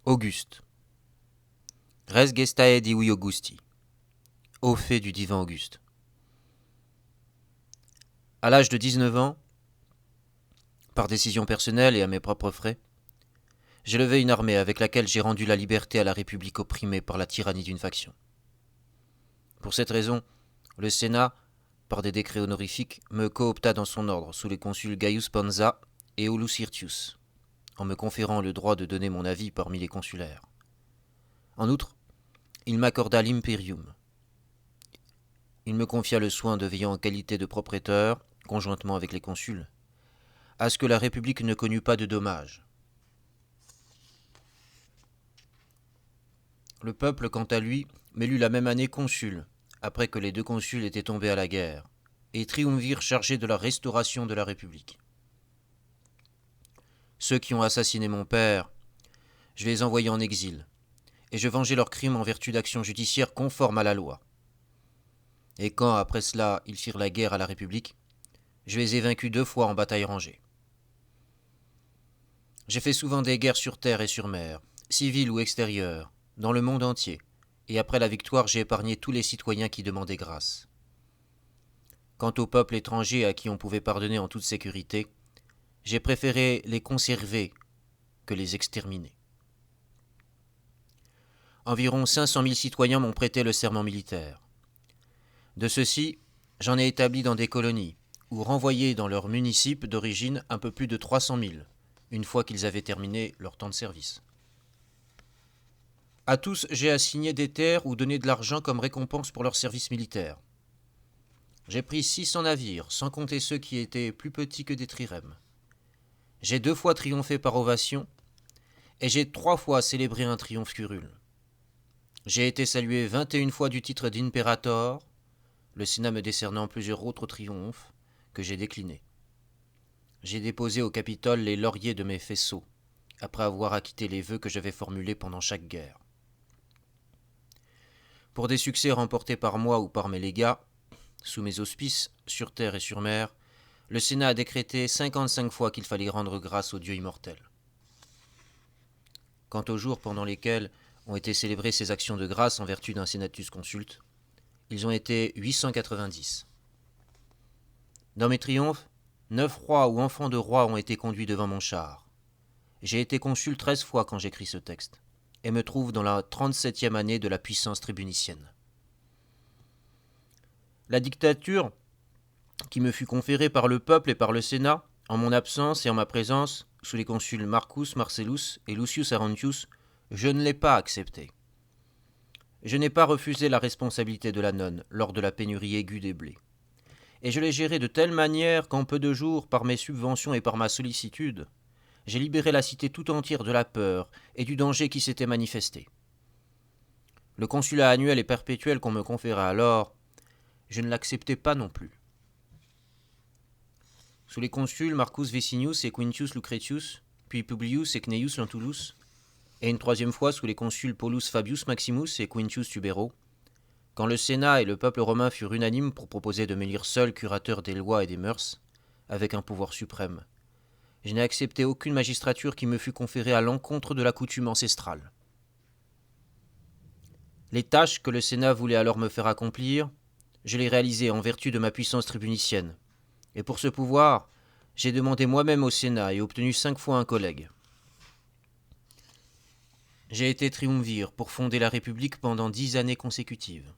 Auguste. Res gestae divi Augusti. Au fait du divin Auguste. À l'âge de 19 ans, par décision personnelle et à mes propres frais, j'ai levé une armée avec laquelle j'ai rendu la liberté à la République opprimée par la tyrannie d'une faction. Pour cette raison, le Sénat, par des décrets honorifiques, me coopta dans son ordre sous les consuls Gaius Pansa et Aulus Hirtius, en me conférant le droit de donner mon avis parmi les consulaires. En outre, il m'accorda l'imperium. Il me confia le soin de veiller en qualité de propriétaire, conjointement avec les consuls, à ce que la République ne connût pas de dommages. Le peuple, quant à lui, m'élut la même année consul, après que les deux consuls étaient tombés à la guerre, et triumvirs chargés de la restauration de la République. Ceux qui ont assassiné mon père, je les envoyai en exil, et je vengeai leurs crimes en vertu d'actions judiciaires conformes à la loi. Et quand, après cela, ils firent la guerre à la République, je les ai vaincus 2 fois en bataille rangée. J'ai fait souvent des guerres sur terre et sur mer, civiles ou extérieures, dans le monde entier, et après la victoire, j'ai épargné tous les citoyens qui demandaient grâce. Quant au peuple étranger à qui on pouvait pardonner en toute sécurité, j'ai préféré les conserver que les exterminer. Environ 500 000 citoyens m'ont prêté le serment militaire. De ceux-ci, j'en ai établi dans des colonies, ou renvoyé dans leurs municipes d'origine un peu plus de 300 000, une fois qu'ils avaient terminé leur temps de service. À tous, j'ai assigné des terres ou donné de l'argent comme récompense pour leur service militaire. J'ai pris 600 navires, sans compter ceux qui étaient plus petits que des trirèmes. J'ai 2 fois triomphé par ovation, et j'ai 3 fois célébré un triomphe curule. J'ai été salué 21 fois du titre d'imperator, le Sénat me décernant plusieurs autres triomphes que j'ai déclinés. J'ai déposé au Capitole les lauriers de mes faisceaux, après avoir acquitté les vœux que j'avais formulés pendant chaque guerre. Pour des succès remportés par moi ou par mes légats, sous mes auspices, sur terre et sur mer, le Sénat a décrété 55 fois qu'il fallait rendre grâce au Dieu immortel. Quant aux jours pendant lesquels ont été célébrées ces actions de grâce en vertu d'un Senatus Consulte, ils ont été 890. Dans mes triomphes, 9 rois ou enfants de rois ont été conduits devant mon char. J'ai été consul 13 fois quand j'écris ce texte, et me trouve dans la 37e année de la puissance tribunicienne. La dictature, qui me fut conférée par le peuple et par le Sénat, en mon absence et en ma présence, sous les consuls Marcus Marcellus et Lucius Arruntius, je ne l'ai pas acceptée. Je n'ai pas refusé la responsabilité de la nonne lors de la pénurie aiguë des blés. Et je l'ai gérée de telle manière qu'en peu de jours, par mes subventions et par ma sollicitude, j'ai libéré la cité tout entière de la peur et du danger qui s'était manifesté. Le consulat annuel et perpétuel qu'on me conféra alors, je ne l'acceptais pas non plus. Sous les consuls Marcus Vicinius et Quintius Lucretius, puis Publius et Cneius Lentulus, et une 3e fois sous les consuls Paulus Fabius Maximus et Quintius Tubero, quand le Sénat et le peuple romain furent unanimes pour proposer de m'élire seul curateur des lois et des mœurs, avec un pouvoir suprême, je n'ai accepté aucune magistrature qui me fût conférée à l'encontre de la coutume ancestrale. Les tâches que le Sénat voulait alors me faire accomplir, je les réalisais en vertu de ma puissance tribunicienne. Et pour ce pouvoir, j'ai demandé moi-même au Sénat et obtenu 5 fois un collègue. J'ai été triumvir pour fonder la République pendant 10 années consécutives.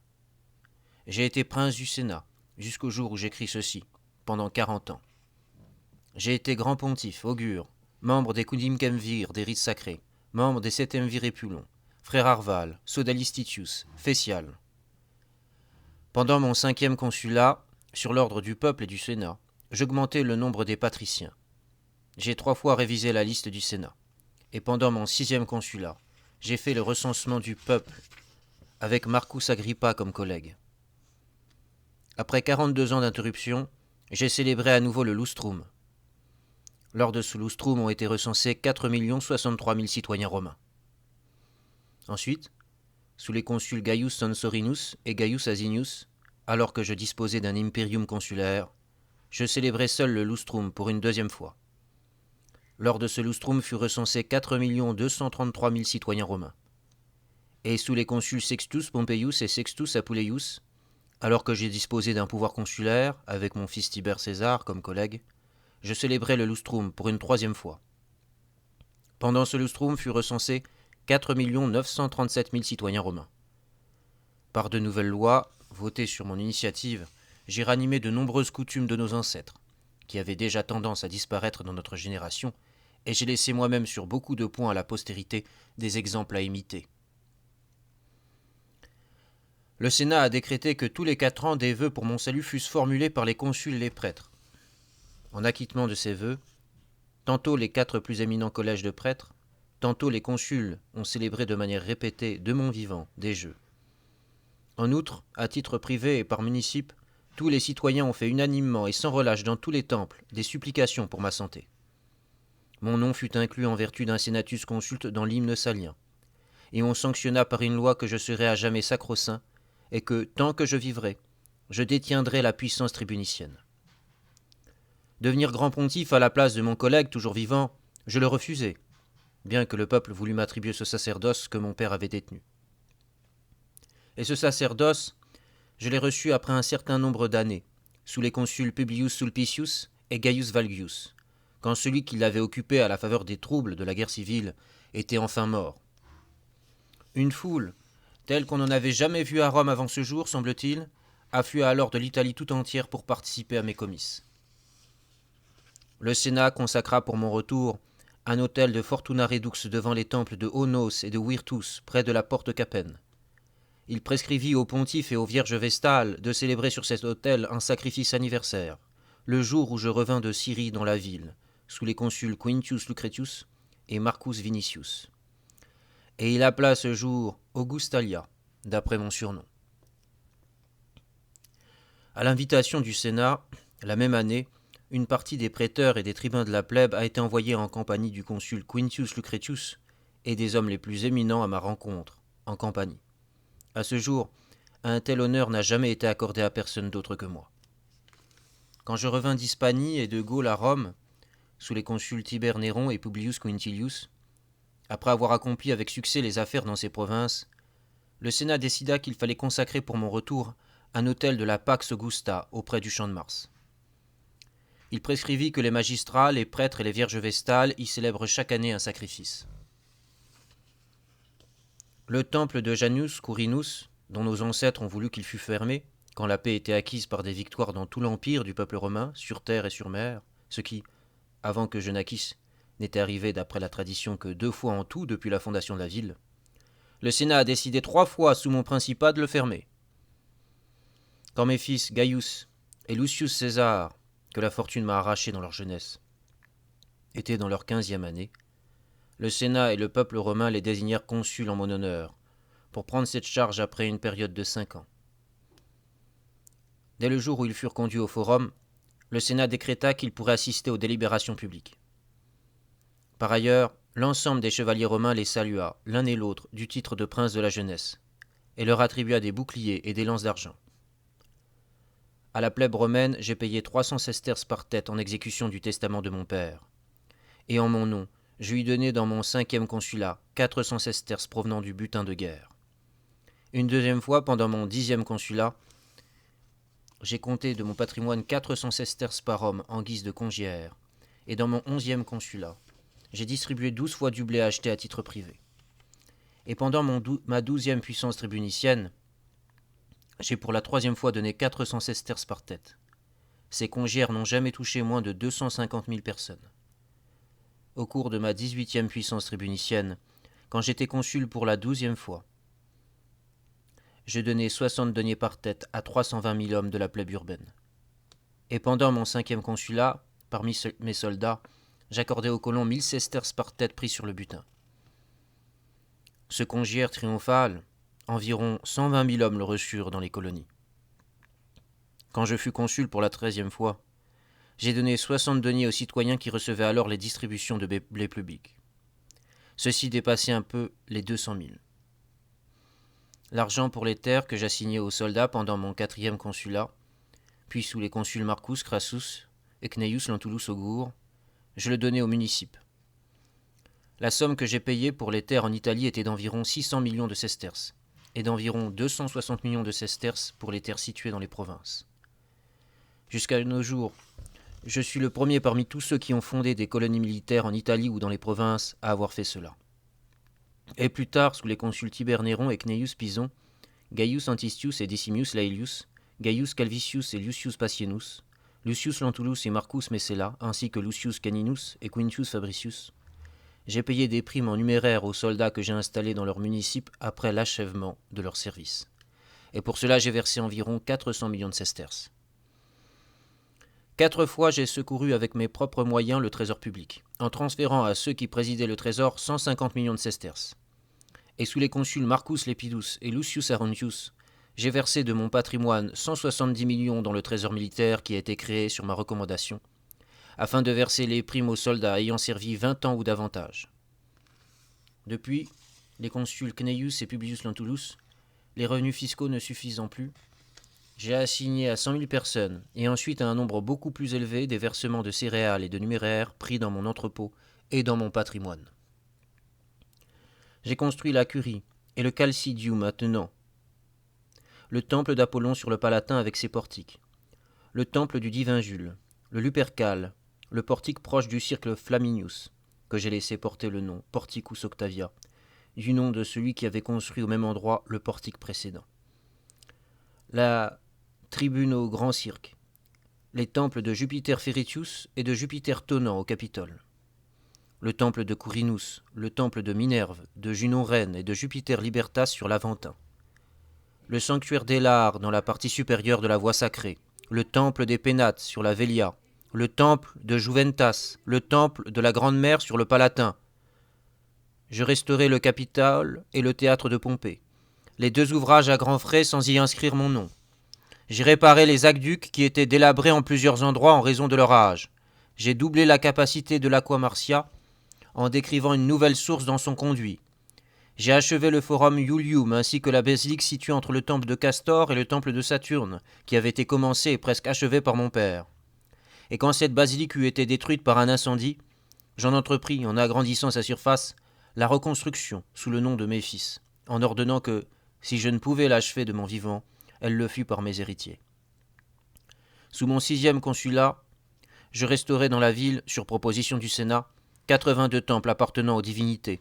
J'ai été prince du Sénat, jusqu'au jour où j'écris ceci, pendant 40 ans. J'ai été grand pontife, augure, membre des Cudimquemvir, des rites sacrés, membre des Septemvir Epulon, frère Arval, Sodalistitius, Fécial. Pendant mon 5e consulat, sur l'ordre du peuple et du Sénat, j'augmentai le nombre des patriciens. J'ai 3 fois révisé la liste du Sénat. Et pendant mon 6e consulat, j'ai fait le recensement du peuple, avec Marcus Agrippa comme collègue. Après 42 ans d'interruption, j'ai célébré à nouveau le Lustrum. Lors de ce Lustrum ont été recensés 4 063 000 citoyens romains. Ensuite, sous les consuls Gaius Censorinus et Gaius Asinius, alors que je disposais d'un imperium consulaire, je célébrai seul le Lustrum pour une 2e fois. Lors de ce lustrum furent recensés 4 233 000 citoyens romains. Et sous les consuls Sextus Pompeius et Sextus Apuleius, alors que j'ai disposé d'un pouvoir consulaire, avec mon fils Tibère César comme collègue, je célébrai le lustrum pour une 3e fois. Pendant ce lustrum furent recensés 4 937 000 citoyens romains. Par de nouvelles lois, votées sur mon initiative, j'ai ranimé de nombreuses coutumes de nos ancêtres, qui avaient déjà tendance à disparaître dans notre génération, et j'ai laissé moi-même sur beaucoup de points à la postérité des exemples à imiter. Le Sénat a décrété que tous les 4 ans des vœux pour mon salut fussent formulés par les consuls et les prêtres. En acquittement de ces vœux, tantôt les 4 plus éminents collèges de prêtres, tantôt les consuls ont célébré de manière répétée, de mon vivant, des jeux. En outre, à titre privé et par municipe, tous les citoyens ont fait unanimement et sans relâche dans tous les temples des supplications pour ma santé. Mon nom fut inclus en vertu d'un senatus consulte dans l'hymne salien, et on sanctionna par une loi que je serai à jamais sacro-saint, et que, tant que je vivrai, je détiendrai la puissance tribunicienne. Devenir grand pontife à la place de mon collègue toujours vivant, je le refusai, bien que le peuple voulût m'attribuer ce sacerdoce que mon père avait détenu. Et ce sacerdoce, je l'ai reçu après un certain nombre d'années, sous les consuls Publius Sulpicius et Gaius Valgius, quand celui qui l'avait occupé à la faveur des troubles de la guerre civile était enfin mort. Une foule, telle qu'on n'en avait jamais vu à Rome avant ce jour, semble-t-il, afflua alors de l'Italie tout entière pour participer à mes comices. Le Sénat consacra pour mon retour un autel de Fortuna Redux devant les temples de Onos et de Virtus, près de la porte Capenne. Il prescrivit aux pontifes et aux vierges vestales de célébrer sur cet autel un sacrifice anniversaire, le jour où je revins de Syrie dans la ville, sous les consuls Quintius Lucretius et Marcus Vinicius. Et il appela ce jour Augustalia, d'après mon surnom. À l'invitation du Sénat, la même année, une partie des préteurs et des tribuns de la plèbe a été envoyée en compagnie du consul Quintius Lucretius et des hommes les plus éminents à ma rencontre, en compagnie. À ce jour, un tel honneur n'a jamais été accordé à personne d'autre que moi. Quand je revins d'Hispanie et de Gaule à Rome, sous les consuls Tibère Néron et Publius Quintilius, après avoir accompli avec succès les affaires dans ces provinces, le Sénat décida qu'il fallait consacrer pour mon retour un autel de la Pax Augusta auprès du Champ de Mars. Il prescrivit que les magistrats, les prêtres et les vierges vestales y célèbrent chaque année un sacrifice. Le temple de Janus Quirinus, dont nos ancêtres ont voulu qu'il fût fermé, quand la paix était acquise par des victoires dans tout l'empire du peuple romain, sur terre et sur mer, ce qui, avant que je naquisse, n'était arrivé d'après la tradition que 2 fois en tout depuis la fondation de la ville, le Sénat a décidé 3 fois sous mon principat de le fermer. Quand mes fils Gaius et Lucius César, que la fortune m'a arrachés dans leur jeunesse, étaient dans leur 15e année, le Sénat et le peuple romain les désignèrent consuls en mon honneur, pour prendre cette charge après une période de 5 ans. Dès le jour où ils furent conduits au forum, le Sénat décréta qu'ils pourraient assister aux délibérations publiques. Par ailleurs, l'ensemble des chevaliers romains les salua, l'un et l'autre, du titre de prince de la jeunesse, et leur attribua des boucliers et des lances d'argent. À la plèbe romaine, j'ai payé 300 sesterces par tête en exécution du testament de mon père. Et en mon nom, je lui donnai dans mon 5e consulat 400 sesterces provenant du butin de guerre. Une 2e fois, pendant mon 10e consulat, j'ai compté de mon patrimoine 400 sesterces par homme en guise de congière, et dans mon 11e consulat, j'ai distribué 12 fois du blé acheté à titre privé. Et pendant ma 12e puissance tribunicienne, j'ai pour la 3e fois donné 400 sesterces par tête. Ces congières n'ont jamais touché moins de 250 000 personnes. Au cours de ma 18e puissance tribunicienne, quand j'étais consul pour la 12e fois, j'ai donné 60 deniers par tête à 320 000 hommes de la plèbe urbaine. Et pendant mon 5e consulat, parmi mes soldats, j'accordai aux colons 1000 sesterces par tête pris sur le butin. Ce congière triomphal, environ 120 000 hommes le reçurent dans les colonies. Quand je fus consul pour la 13e fois, j'ai donné 60 deniers aux citoyens qui recevaient alors les distributions de blé public. Ceci dépassait un peu les 200 000. L'argent pour les terres que j'assignais aux soldats pendant mon 4e consulat, puis sous les consuls Marcus Crassus et Cneius Lentulus Augur, je le donnais aux municipes, La somme que j'ai payée pour les terres en Italie était d'environ 600 millions de sesterces, et d'environ 260 millions de sesterces pour les terres situées dans les provinces. Jusqu'à nos jours, je suis le premier parmi tous ceux qui ont fondé des colonies militaires en Italie ou dans les provinces à avoir fait cela. Et plus tard, sous les consuls Tibère Néron et Cneius Pison, Gaius Antistius et Decimius Laelius, Gaius Calvisius et Lucius Pacienus, Lucius Lentulus et Marcus Messella, ainsi que Lucius Caninus et Quintius Fabricius, j'ai payé des primes en numéraire aux soldats que j'ai installés dans leur municipe après l'achèvement de leur service. Et pour cela, j'ai versé environ 400 millions de sesterces. 4 fois, j'ai secouru avec mes propres moyens le trésor public, en transférant à ceux qui présidaient le trésor 150 millions de sesterces. Et sous les consuls Marcus Lepidus et Lucius Arruntius, j'ai versé de mon patrimoine 170 millions dans le trésor militaire qui a été créé sur ma recommandation, afin de verser les primes aux soldats ayant servi 20 ans ou davantage. Depuis, les consuls Cneius et Publius Lentulus, les revenus fiscaux ne suffisant plus, j'ai assigné à 100 000 personnes, et ensuite à un nombre beaucoup plus élevé des versements de céréales et de numéraires pris dans mon entrepôt et dans mon patrimoine. J'ai construit la Curie et le Calcidium attenant, le temple d'Apollon sur le Palatin avec ses portiques, le temple du divin Jules, le Lupercal, le portique proche du cirque Flaminius, que j'ai laissé porter le nom Porticus Octavia, du nom de celui qui avait construit au même endroit le portique précédent. La tribune au grand cirque, les temples de Jupiter Ferritius et de Jupiter Tonnant au Capitole, le temple de Quirinus, le temple de Minerve, de Junon Reine et de Jupiter Libertas sur l'Aventin, le sanctuaire d'Élare dans la partie supérieure de la voie sacrée, le temple des Pénates sur la Velia, le temple de Juventas, le temple de la Grande Mère sur le Palatin. Je restaurai le Capitole et le théâtre de Pompée, les 2 ouvrages à grands frais sans y inscrire mon nom. J'ai réparé les aqueducs qui étaient délabrés en plusieurs endroits en raison de leur âge. J'ai doublé la capacité de l'Aqua Marcia en décrivant une nouvelle source dans son conduit. J'ai achevé le Forum Iulium ainsi que la basilique située entre le temple de Castor et le temple de Saturne, qui avait été commencé et presque achevé par mon père. Et quand cette basilique eut été détruite par un incendie, j'en entrepris, en agrandissant sa surface, la reconstruction sous le nom de mes fils, en ordonnant que, si je ne pouvais l'achever de mon vivant, elle le fut par mes héritiers. Sous mon 6e consulat, je restaurai dans la ville, sur proposition du Sénat, 82 temples appartenant aux divinités,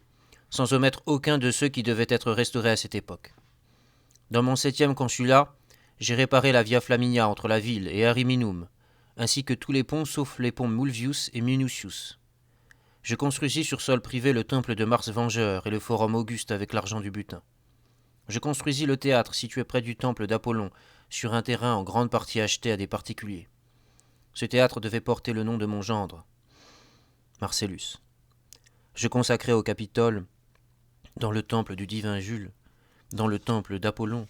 sans omettre aucun de ceux qui devaient être restaurés à cette époque. Dans mon 7e consulat, j'ai réparé la Via Flaminia entre la ville et Ariminum, ainsi que tous les ponts sauf les ponts Mulvius et Minucius. Je construisis sur sol privé le temple de Mars Vengeur et le Forum Auguste avec l'argent du butin. Je construisis le théâtre situé près du temple d'Apollon, sur un terrain en grande partie acheté à des particuliers. Ce théâtre devait porter le nom de mon gendre, Marcellus. Je consacrai au Capitole, dans le temple du divin Jules, dans le temple d'Apollon,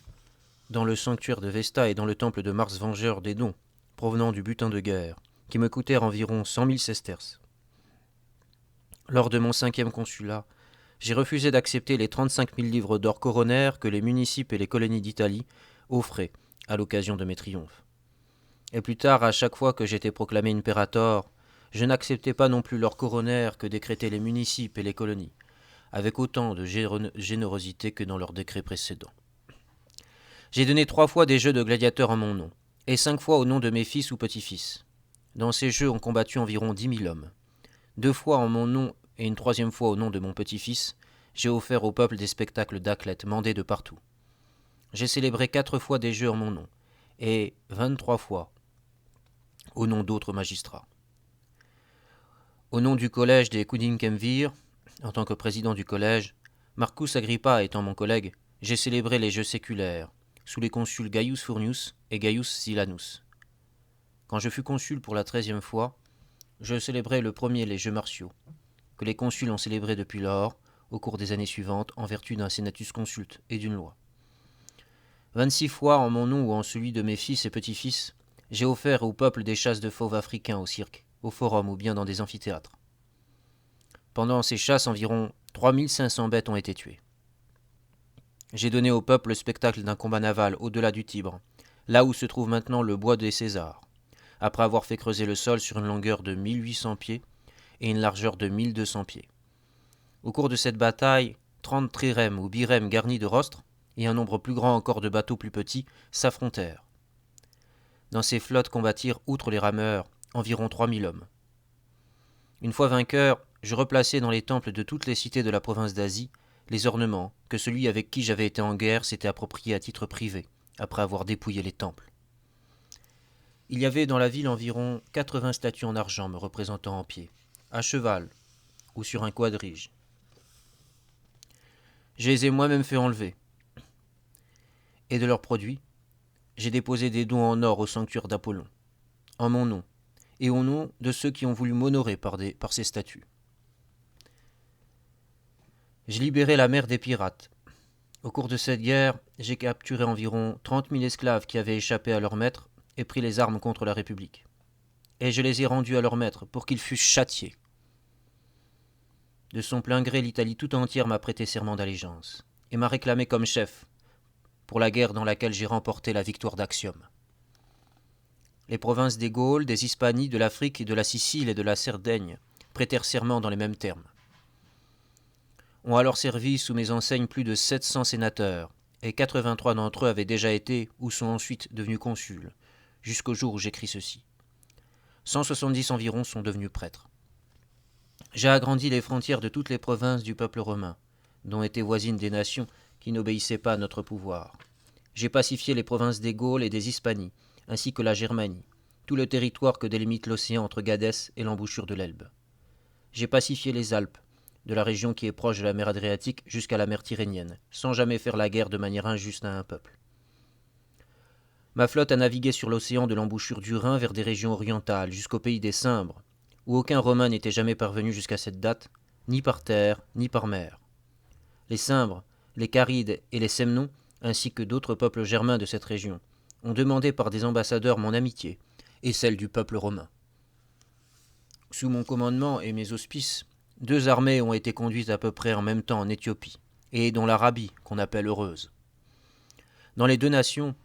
dans le sanctuaire de Vesta et dans le temple de Mars Vengeur des dons, provenant du butin de guerre, qui me coûtèrent environ 100 000 sesterces. Lors de mon 5e consulat, j'ai refusé d'accepter les 35 000 livres d'or coronaires que les municipes et les colonies d'Italie offraient à l'occasion de mes triomphes. Et plus tard, à chaque fois que j'étais proclamé impérator, je n'acceptais pas non plus l'or coronaire que décrétaient les municipes et les colonies, avec autant de générosité que dans leurs décrets précédents. J'ai donné 3 fois des jeux de gladiateurs en mon nom, et 5 fois au nom de mes fils ou petits-fils. Dans ces jeux, on combattu environ 10 000 hommes. 2 fois en mon nom et une 3e fois au nom de mon petit-fils, j'ai offert au peuple des spectacles d'athlètes mandés de partout. J'ai célébré 4 fois des jeux en mon nom, et 23 fois au nom d'autres magistrats. Au nom du collège des Quidinquemvir, en tant que président du collège, Marcus Agrippa étant mon collègue, j'ai célébré les jeux séculaires, sous les consuls Gaius Furnius et Gaius Silanus. Quand je fus consul pour la 13e fois, je célébrai le premier les jeux martiaux, que les consuls ont célébrés depuis lors, au cours des années suivantes, en vertu d'un senatus consulte et d'une loi. 26 fois, en mon nom ou en celui de mes fils et petits-fils, j'ai offert au peuple des chasses de fauves africains au cirque, au forum ou bien dans des amphithéâtres. Pendant ces chasses, environ 3500 bêtes ont été tuées. J'ai donné au peuple le spectacle d'un combat naval au-delà du Tibre, là où se trouve maintenant le bois des Césars, après avoir fait creuser le sol sur une longueur de 1800 pieds et une largeur de 1200 pieds. Au cours de cette bataille, 30 trirèmes ou birèmes garnis de rostres, et un nombre plus grand encore de bateaux plus petits, s'affrontèrent. Dans ces flottes combattirent, outre les rameurs, environ 3000 hommes. Une fois vainqueur, je replaçai dans les temples de toutes les cités de la province d'Asie les ornements que celui avec qui j'avais été en guerre s'était appropriés à titre privé, après avoir dépouillé les temples. Il y avait dans la ville environ 80 statues en argent me représentant en pied, à cheval ou sur un quadrige. Je les ai moi-même fait enlever. Et de leurs produits, j'ai déposé des dons en or au sanctuaire d'Apollon, en mon nom, et au nom de ceux qui ont voulu m'honorer par ces statues. J'ai libéré la mer des pirates. Au cours de cette guerre, j'ai capturé environ 30 000 esclaves qui avaient échappé à leur maître et pris les armes contre la République. Et je les ai rendus à leur maître pour qu'ils fussent châtiés. De son plein gré, l'Italie tout entière m'a prêté serment d'allégeance et m'a réclamé comme chef pour la guerre dans laquelle j'ai remporté la victoire d'Actium. Les provinces des Gaules, des Hispanies, de l'Afrique, de la Sicile et de la Sardaigne prêtèrent serment dans les mêmes termes. Ont alors servi sous mes enseignes plus de 700 sénateurs, et 83 d'entre eux avaient déjà été ou sont ensuite devenus consuls, jusqu'au jour où j'écris ceci. 170 environ sont devenus prêtres. J'ai agrandi les frontières de toutes les provinces du peuple romain, dont étaient voisines des nations qui n'obéissaient pas à notre pouvoir. J'ai pacifié les provinces des Gaules et des Hispanies, ainsi que la Germanie, tout le territoire que délimite l'océan entre Gadès et l'embouchure de l'Elbe. J'ai pacifié les Alpes, de la région qui est proche de la mer Adriatique jusqu'à la mer Tyrrhénienne, sans jamais faire la guerre de manière injuste à un peuple. Ma flotte a navigué sur l'océan de l'embouchure du Rhin vers des régions orientales, jusqu'au pays des Cimbres, où aucun Romain n'était jamais parvenu jusqu'à cette date, ni par terre, ni par mer. Les Cimbres, les Carides et les Semnons, ainsi que d'autres peuples germains de cette région, ont demandé par des ambassadeurs mon amitié, et celle du peuple romain. Sous mon commandement et mes auspices, 2 armées ont été conduites à peu près en même temps en Éthiopie, et dont l'Arabie, qu'on appelle heureuse. Dans les 2 nations,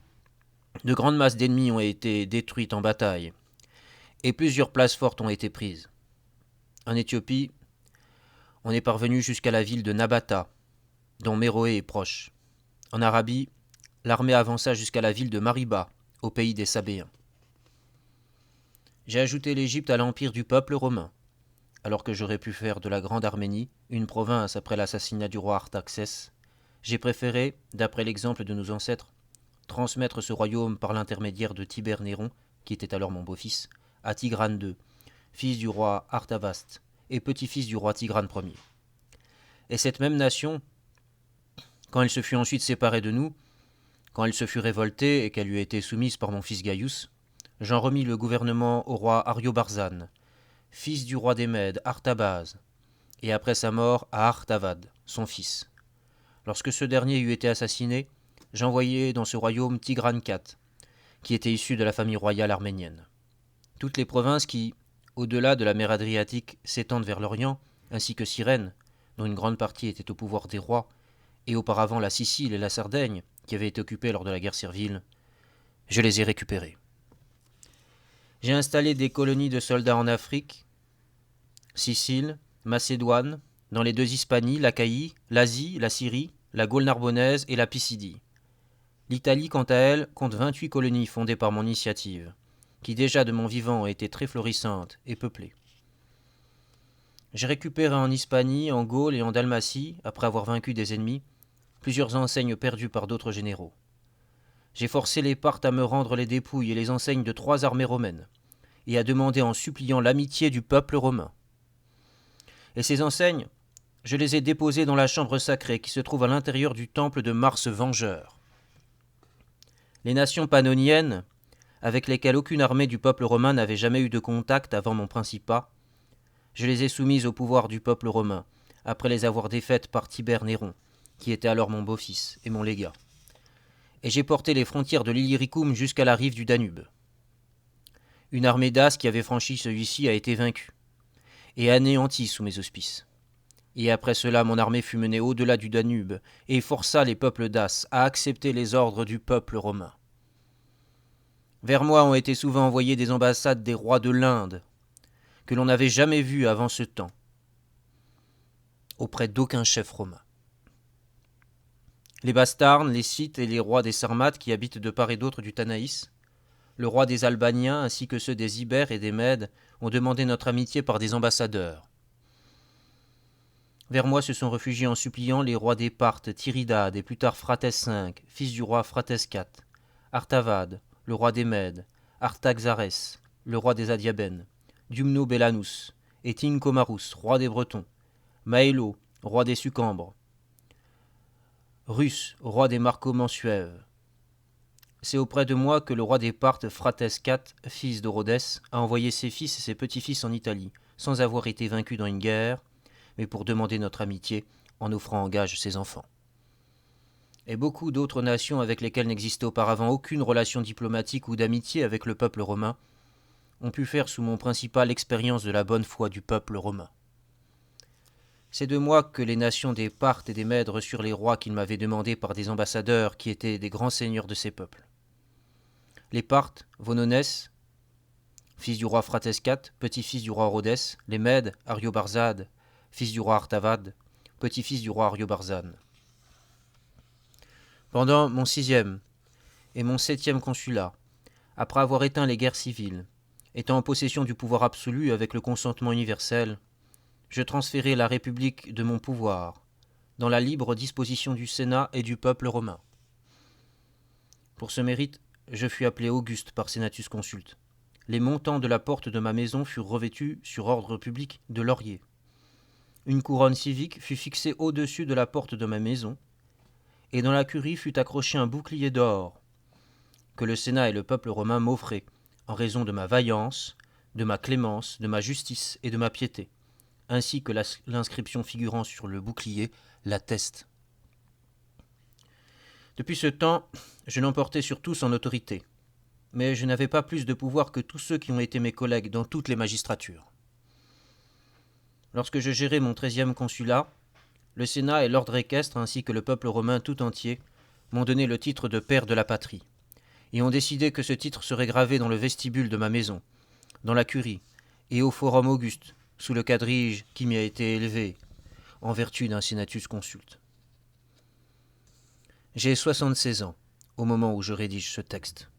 de grandes masses d'ennemis ont été détruites en bataille, et plusieurs places fortes ont été prises. En Éthiopie, on est parvenu jusqu'à la ville de Nabata, dont Méroé est proche. En Arabie, l'armée avança jusqu'à la ville de Mariba, au pays des Sabéens. J'ai ajouté l'Égypte à l'empire du peuple romain, alors que j'aurais pu faire de la Grande Arménie une province après l'assassinat du roi Artaxès. J'ai préféré, d'après l'exemple de nos ancêtres, transmettre ce royaume par l'intermédiaire de Tibère Néron, qui était alors mon beau-fils, à Tigrane II, fils du roi Artavaste et petit-fils du roi Tigrane Ier. Et cette même nation, quand elle se fut ensuite séparée de nous, quand elle se fut révoltée et qu'elle lui a été soumise par mon fils Gaius, j'en remis le gouvernement au roi Ariobarzane, fils du roi des Mèdes, Artabaz, et après sa mort à Artavad, son fils. Lorsque ce dernier eut été assassiné, j'envoyai dans ce royaume Tigrane IV, qui était issu de la famille royale arménienne. Toutes les provinces qui, au-delà de la mer Adriatique, s'étendent vers l'Orient, ainsi que Cyrène, dont une grande partie était au pouvoir des rois, et auparavant la Sicile et la Sardaigne, qui avaient été occupées lors de la guerre servile, je les ai récupérées. J'ai installé des colonies de soldats en Afrique, Sicile, Macédoine, dans les 2 Hispanies, l'Achaïe, l'Asie, la Syrie, la Gaule narbonnaise et la Pisidie. L'Italie, quant à elle, compte 28 colonies fondées par mon initiative, qui déjà de mon vivant étaient très florissantes et peuplées. J'ai récupéré en Hispanie, en Gaule et en Dalmatie, après avoir vaincu des ennemis, plusieurs enseignes perdues par d'autres généraux. J'ai forcé les Parthes à me rendre les dépouilles et les enseignes de 3 armées romaines, et à demander en suppliant l'amitié du peuple romain. Et ces enseignes, je les ai déposées dans la chambre sacrée qui se trouve à l'intérieur du temple de Mars Vengeur. Les nations pannoniennes, avec lesquelles aucune armée du peuple romain n'avait jamais eu de contact avant mon principat, je les ai soumises au pouvoir du peuple romain, après les avoir défaites par Tibère Néron, qui était alors mon beau-fils et mon légat. Et j'ai porté les frontières de l'Illyricum jusqu'à la rive du Danube. Une armée dace qui avait franchi celui-ci a été vaincue, et anéantie sous mes auspices. Et après cela, mon armée fut menée au-delà du Danube, et força les peuples daces à accepter les ordres du peuple romain. Vers moi ont été souvent envoyées des ambassades des rois de l'Inde, que l'on n'avait jamais vus avant ce temps. auprès d'aucun chef romain. Les Bastarnes, les Scythes et les rois des Sarmates qui habitent de part et d'autre du Tanaïs, le roi des Albaniens ainsi que ceux des Ibères et des Mèdes ont demandé notre amitié par des ambassadeurs. Vers moi se sont réfugiés en suppliant les rois des Parthes, Tiridade et plus tard Phraates V, fils du roi Phraates IV, Artavade, le roi des Mèdes, Artaxarès, le roi des Adiabènes, Dumno-Bélanus et Tincomarus, roi des Bretons, Maëlo, roi des Sucambres, Rus, roi des Marcomansuèves. C'est auprès de moi que le roi des Parthes, Phraates IV, fils d'Orodès, a envoyé ses fils et ses petits-fils en Italie, sans avoir été vaincu dans une guerre, mais pour demander notre amitié, en offrant en gage ses enfants. Et beaucoup d'autres nations avec lesquelles n'existait auparavant aucune relation diplomatique ou d'amitié avec le peuple romain, ont pu faire sous mon principal l'expérience de la bonne foi du peuple romain. C'est de moi que les nations des Parthes et des Mèdes reçurent les rois qu'ils m'avaient demandés par des ambassadeurs qui étaient des grands seigneurs de ces peuples. Les Parthes, Vonones, fils du roi Phraates IV, petit-fils du roi Rhodès, les Mèdes, Ariobarzade, fils du roi Artavade, petit-fils du roi Ariobarzane. Pendant mon 6e et mon 7e consulat, après avoir éteint les guerres civiles, étant en possession du pouvoir absolu avec le consentement universel, je transférai la République de mon pouvoir dans la libre disposition du Sénat et du peuple romain. Pour ce mérite, je fus appelé Auguste par Senatus Consulte. Les montants de la porte de ma maison furent revêtus, sur ordre public, de laurier. Une couronne civique fut fixée au-dessus de la porte de ma maison, et dans la curie fut accroché un bouclier d'or, que le Sénat et le peuple romain m'offraient, en raison de ma vaillance, de ma clémence, de ma justice et de ma piété, ainsi que l'inscription figurant sur le bouclier l'atteste. Depuis ce temps, je l'emportais sur tous en autorité, mais je n'avais pas plus de pouvoir que tous ceux qui ont été mes collègues dans toutes les magistratures. Lorsque je gérais mon 13e consulat, le Sénat et l'ordre équestre ainsi que le peuple romain tout entier m'ont donné le titre de père de la patrie, et ont décidé que ce titre serait gravé dans le vestibule de ma maison, dans la curie, et au forum Auguste, sous le quadrige qui m'y a été élevé, en vertu d'un Senatus Consulte. J'ai 76 ans, au moment où je rédige ce texte.